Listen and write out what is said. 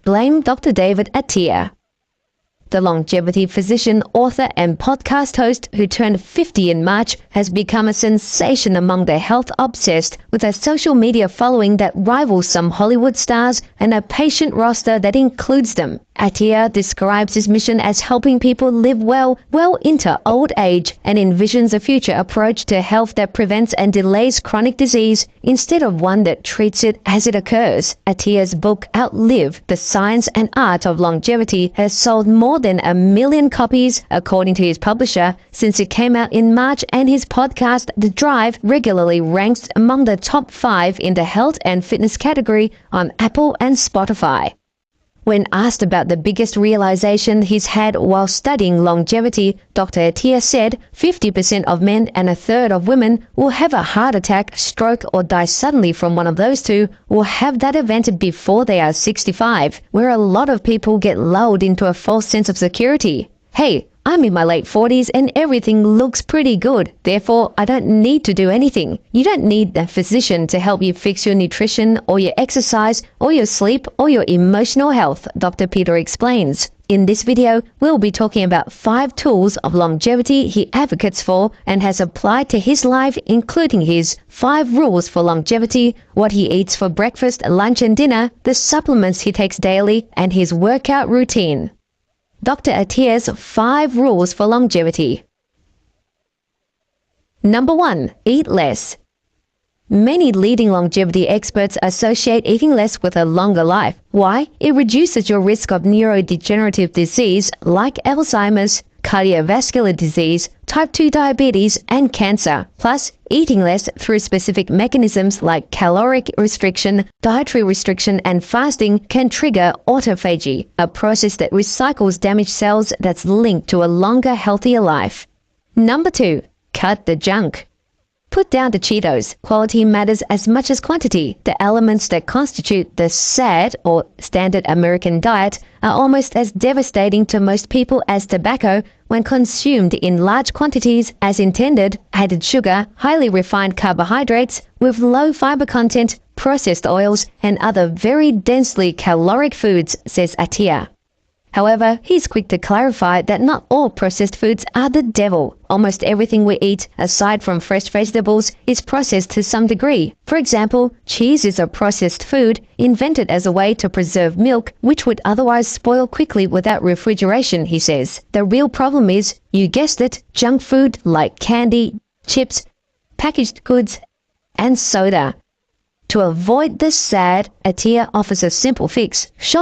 blame Dr. David Attia. The longevity physician, author, and podcast host who turned 50 in March has become a sensation among the health-obsessed, with a social media following that rivals some Hollywood stars and a patient roster that includes them. Attia describes his mission as helping people live well into old age, and envisions a future approach to health that prevents and delays chronic disease instead of one that treats it as it occurs. Attia's book, Outlive: The Science and Art of Longevity, has sold more than 1 million copies, according to his publisher, since it came out in March, and his podcast, The Drive, regularly ranks among the top 5 in the health and fitness category on Apple and Spotify. When asked about the biggest realization he's had while studying longevity, Dr. Attia said 50% of men and a third of women will have a heart attack, stroke, or die suddenly from one of those two, or have that event before they are 65, where a lot of people get lulled into a false sense of security. Hey, I'm in my late 40s and everything looks pretty good, therefore I don't need to do anything. You don't need a physician to help you fix your nutrition or your exercise or your sleep or your emotional health, Dr. Peter explains. In this video, we'll be talking about 5 tools of longevity he advocates for and has applied to his life, including his 5 rules for longevity, what he eats for breakfast, lunch and dinner, the supplements he takes daily, and his workout routine. Dr. Attia's 5 rules for longevity. Number 1. Eat less. Many leading longevity experts associate eating less with a longer life. Why? It reduces your risk of neurodegenerative disease like Alzheimer's, cardiovascular disease, type 2 diabetes, and cancer. Plus, eating less through specific mechanisms like caloric restriction, dietary restriction, and fasting can trigger autophagy, a process that recycles damaged cells that's linked to a longer, healthier life. Number 2. Cut the junk. Put down the Cheetos. Quality matters as much as quantity. The elements that constitute the SAD, or Standard American Diet, are almost as devastating to most people as tobacco when consumed in large quantities as intended: added sugar, highly refined carbohydrates with low fiber content, processed oils, and other very densely caloric foods, says Attia. However, he's quick to clarify that not all processed foods are the devil. Almost everything we eat, aside from fresh vegetables, is processed to some degree. For example, cheese is a processed food invented as a way to preserve milk, which would otherwise spoil quickly without refrigeration, he says. The real problem is, you guessed it, junk food like candy, chips, packaged goods, and soda. To avoid this SAD, Attia offers a simple fix: shop